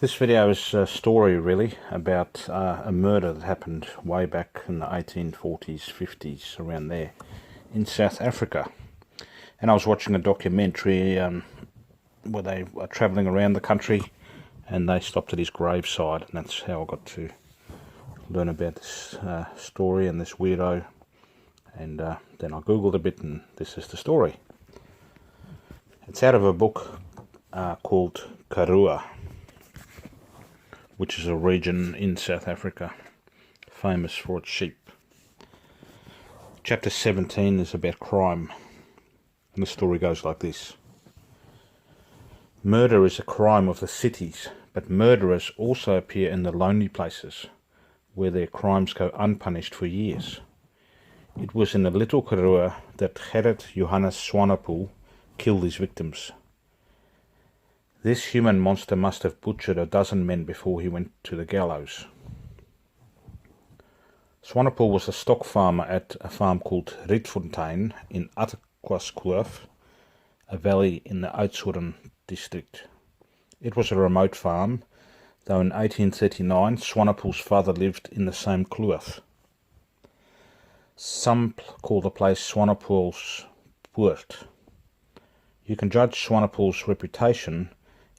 This video is a story really about a murder that happened way back in the 1840s, 50s, around there in South Africa. And I was watching a documentary where they were travelling around the country and they stopped at his graveside, and that's how I got to learn about this story and this weirdo. And then I googled a bit, and this is the story. It's out of a book called Karua, which is a region in South Africa famous for its sheep. Chapter 17 is about crime, and the story goes like this. Murder is a crime of the cities, but murderers also appear in the lonely places, where their crimes go unpunished for years. It was in the little Karua that Gerrit Johannes Swanepoel killed his victims. This human monster must have butchered a dozen men before he went to the gallows. Swanepoel was a stock farmer at a farm called Rietfontein in Attequaskloof, a valley in the Oudtshoorn district. It was a remote farm, though in 1839 Swanepoel's father lived in the same kloof. Some call the place Swanepoel's Poort. You can judge Swanepoel's reputation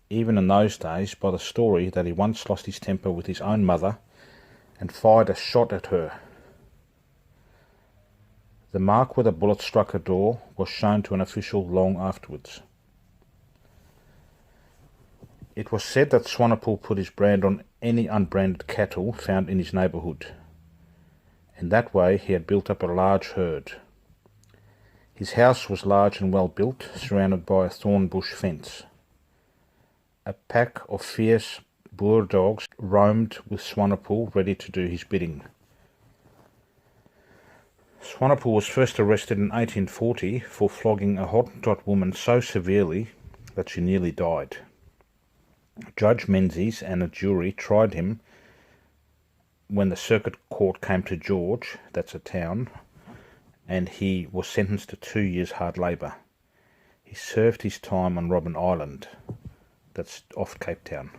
even in those days by the story that he once lost his temper with his own mother and fired a shot at her. The mark where the bullet struck her door was shown to an official long afterwards. It was said that Swanepoel put his brand on any unbranded cattle found in his neighbourhood, and that way he had built up a large herd. His house was large and well built, surrounded by a thorn bush fence. A pack of fierce Boer dogs roamed with Swanepoel, ready to do his bidding. Swanepoel was first arrested in 1840 for flogging a Hottentot woman so severely that she nearly died. Judge Menzies and a jury tried him when the circuit court came to George, that's a town, and he was sentenced to 2 years hard labour. He served his time on Robben Island, that's off Cape Town.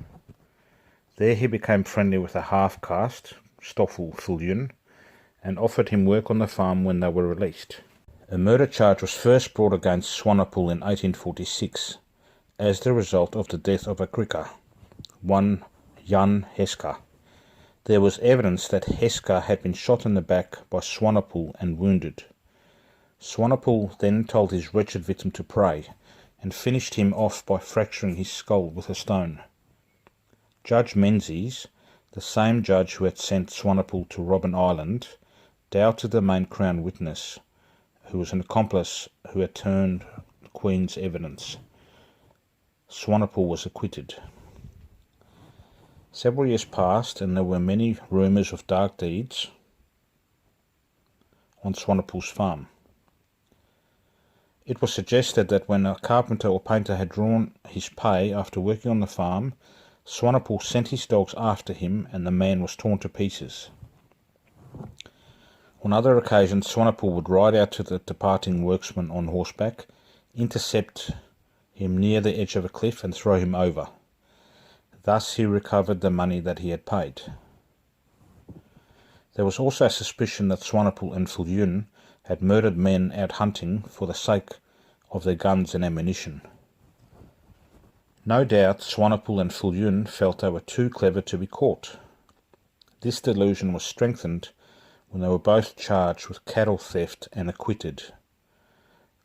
There he became friendly with a half-caste, Stoffel Viljoen, and offered him work on the farm when they were released. A murder charge was first brought against Swanepoel in 1846 as the result of the death of a Krikker, one Jan Heska. There was evidence that Heska had been shot in the back by Swanepoel and wounded. Swanepoel then told his wretched victim to pray, and finished him off by fracturing his skull with a stone. Judge Menzies, the same judge who had sent Swanepoel to Robben Island, doubted the main Crown witness, who was an accomplice who had turned the Queen's evidence. Swanepoel was acquitted. Several years passed, and there were many rumours of dark deeds on Swanepoel's farm. It was suggested that when a carpenter or painter had drawn his pay after working on the farm, Swanepoel sent his dogs after him and the man was torn to pieces. On other occasions, Swanepoel would ride out to the departing worksman on horseback, intercept him near the edge of a cliff and throw him over. Thus he recovered the money that he had paid. There was also a suspicion that Swanepoel and Viljoen had murdered men out hunting for the sake of their guns and ammunition. No doubt Swanepoel and Viljoen felt they were too clever to be caught. This delusion was strengthened when they were both charged with cattle theft and acquitted.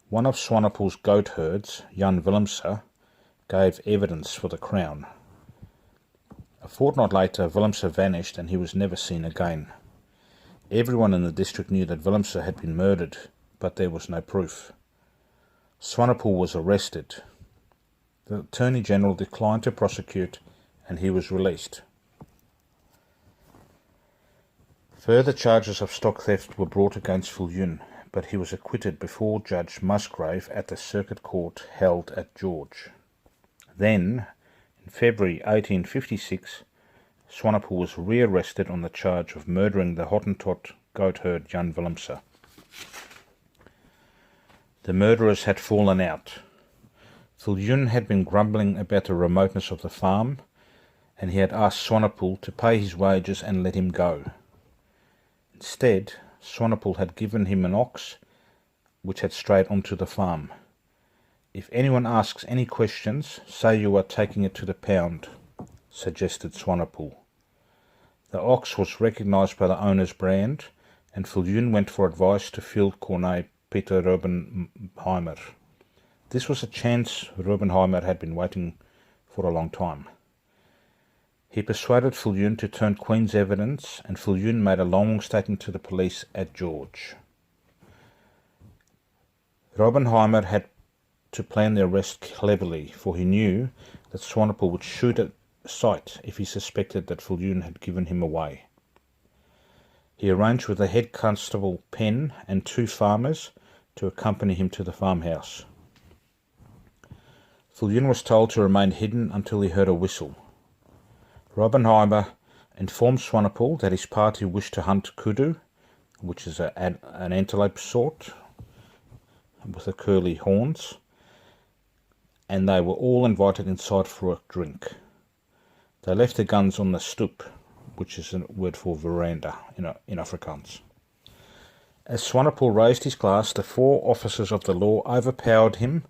One of Swanepoel's goat herds, Jan Willemse, gave evidence for the Crown. A fortnight later, Willemse vanished and he was never seen again. Everyone in the district knew that Willemse had been murdered, but there was no proof. Swanepoel was arrested. The Attorney-General declined to prosecute and he was released. Further charges of stock theft were brought against Viljoen, but he was acquitted before Judge Musgrave at the circuit court held at George. Then, in February 1856, Swanepoel was rearrested on the charge of murdering the Hottentot goat herd Jan Willemse. The murderers had fallen out. Viljoen had been grumbling about the remoteness of the farm, and he had asked Swanepoel to pay his wages and let him go. Instead, Swanepoel had given him an ox which had strayed onto the farm. "If anyone asks any questions, say you are taking it to the pound," suggested Swanepoel. The ox was recognised by the owner's brand, and Viljoen went for advice to Field Cornet Peter Rubenheimer. This was a chance Rubenheimer had been waiting for a long time. He persuaded Viljoen to turn Queen's evidence, and Viljoen made a long statement to the police at George. Rubenheimer had to plan the arrest cleverly, for he knew that Swanepoel would shoot at sight if he suspected that Viljoen had given him away. He arranged with the head constable Penn and 2 farmers to accompany him to the farmhouse. Viljoen was told to remain hidden until he heard a whistle. Rubenheimer informed Swanepoel that his party wished to hunt kudu, which is an antelope sort with the curly horns, and they were all invited inside for a drink. They left their guns on the stoep, which is a word for veranda in Afrikaans. As Swanepoel raised his glass, the 4 officers of the law overpowered him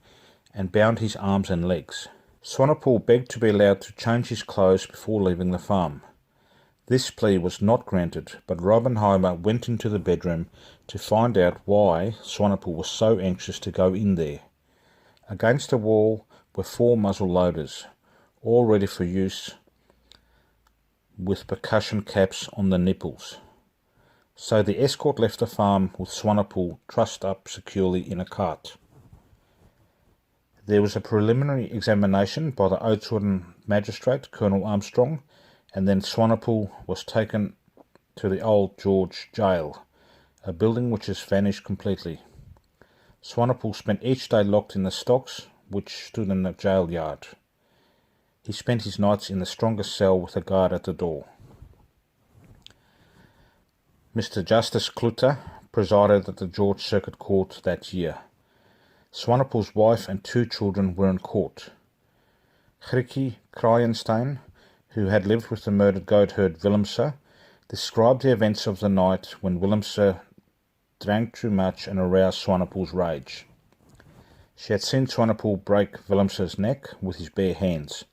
and bound his arms and legs. Swanepoel begged to be allowed to change his clothes before leaving the farm. This plea was not granted, but Rubenheimer went into the bedroom to find out why Swanepoel was so anxious to go in there. Against the wall were 4 muzzle loaders, all ready for use, with percussion caps on the nipples. So the escort left the farm with Swanepoel trussed up securely in a cart. There was a preliminary examination by the Oudtshoorn magistrate, Colonel Armstrong, and then Swanepoel was taken to the Old George Jail, a building which has vanished completely. Swanepoel spent each day locked in the stocks, which stood in the jail yard. He spent his nights in the strongest cell with a guard at the door. Mr. Justice Kluter presided at the George Circuit Court that year. Swanepoel's wife and 2 children were in court. Grietjie Kraaienstein, who had lived with the murdered goatherd Willemse, described the events of the night when Willemse drank too much and aroused Swanepoel's rage. She had seen Swanepoel break Willemse's neck with his bare hands.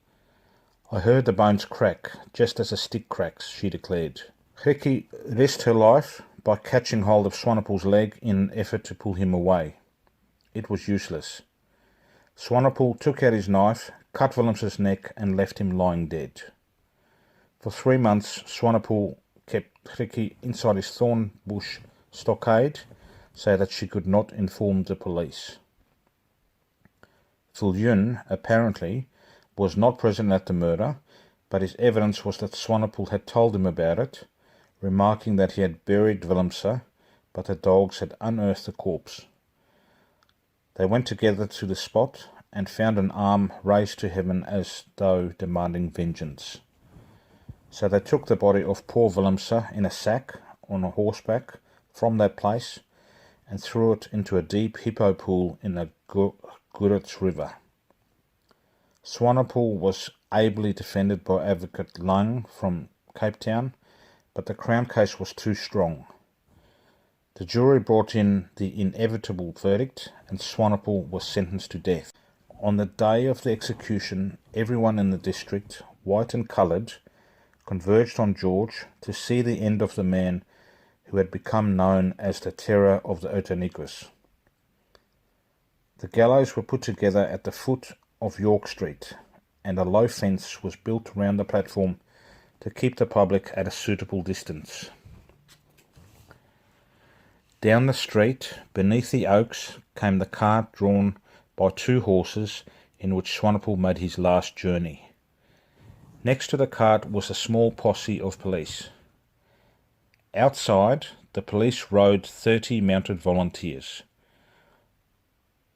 "I heard the bones crack, just as a stick cracks," she declared. Grietjie risked her life by catching hold of Swanepoel's leg in an effort to pull him away. It was useless. Swanepoel took out his knife, cut Willemse's neck, and left him lying dead. For 3 months, Swanepoel kept Grietjie inside his thorn bush stockade so that she could not inform the police. Viljoen, apparently, was not present at the murder, but his evidence was that Swanepoel had told him about it, remarking that he had buried Willemse, but the dogs had unearthed the corpse. They went together to the spot and found an arm raised to heaven as though demanding vengeance. So they took the body of poor Willemse in a sack on a horseback from that place and threw it into a deep hippo pool in the Goerits River. Swanepoel was ably defended by Advocate Lang from Cape Town, but the Crown case was too strong. The jury brought in the inevitable verdict, and Swanepoel was sentenced to death. On the day of the execution, everyone in the district, white and coloured, converged on George to see the end of the man who had become known as the Terror of the Outeniquus. The gallows were put together at the foot of York Street, and a low fence was built round the platform to keep the public at a suitable distance. Down the street, beneath the oaks, came the cart drawn by 2 horses in which Swanepoel made his last journey. Next to the cart was a small posse of police. Outside, the police rode 30 mounted volunteers.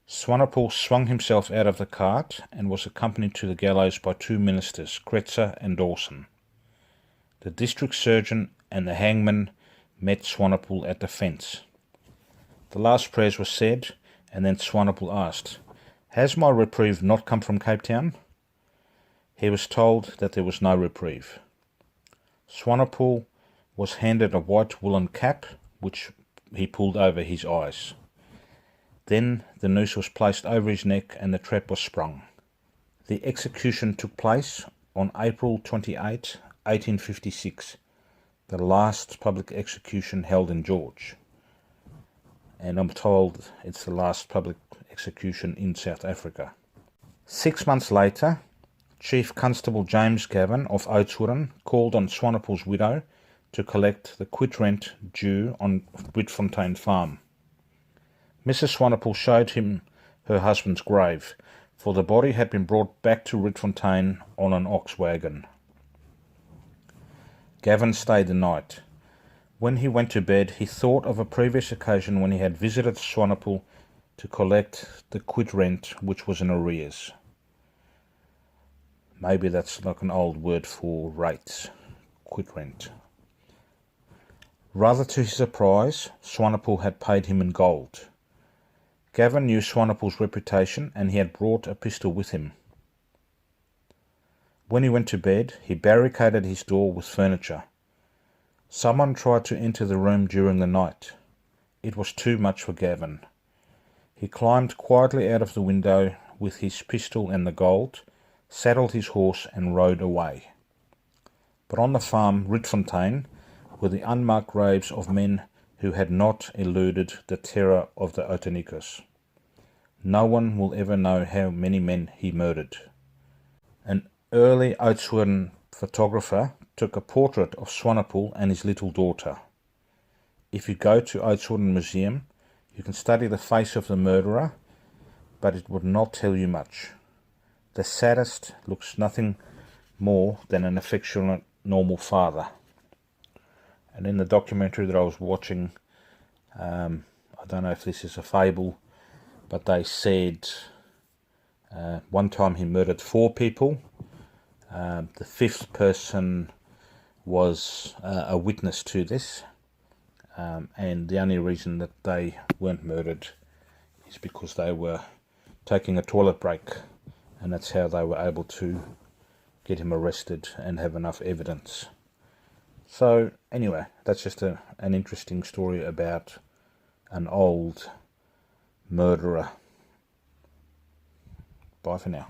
Swanepoel swung himself out of the cart and was accompanied to the gallows by 2 ministers, Kretzer and Dawson. The district surgeon and the hangman met Swanepoel at the fence. The last prayers were said, and then Swanepoel asked, "Has my reprieve not come from Cape Town?" he was told that there was no reprieve. Swanepoel was handed a white woolen cap, which he pulled over his eyes. Then the noose was placed over his neck and the trap was sprung. The execution took place on April 28, 1856, the last public execution held in George. And I'm told it's the last public execution in South Africa. 6 months later, Chief Constable James Gavin of Oudtshoorn called on Swanepoel's widow to collect the quit rent due on Witfontein Farm. Mrs. Swanepoel showed him her husband's grave, for the body had been brought back to Witfontein on an ox wagon. Gavin stayed the night. When he went to bed, he thought of a previous occasion when he had visited Swanepoel to collect the quit rent which was in arrears. Maybe that's like an old word for rates, quit rent. Rather to his surprise, Swanepoel had paid him in gold. Gavin knew Swanepoel's reputation and he had brought a pistol with him. When he went to bed, he barricaded his door with furniture. Someone tried to enter the room during the night. It was too much for Gavin. He climbed quietly out of the window with his pistol and the gold, saddled his horse and rode away. But on the farm, Rietfontein, were the unmarked graves of men who had not eluded the terror of the Outeniqua. No one will ever know how many men he murdered. An early Oudtshoorn photographer took a portrait of Swanepoel and his little daughter. If you go to Oudtshoorn Museum, you can study the face of the murderer, but it would not tell you much. The sadist looks nothing more than an affectionate, normal father. And in the documentary that I was watching, I don't know if this is a fable, but they said one time he murdered 4 people. The 5th person was a witness to this, and the only reason that they weren't murdered is because they were taking a toilet break, and that's how they were able to get him arrested and have enough evidence. So anyway, that's just an interesting story about an old murderer. Bye for now.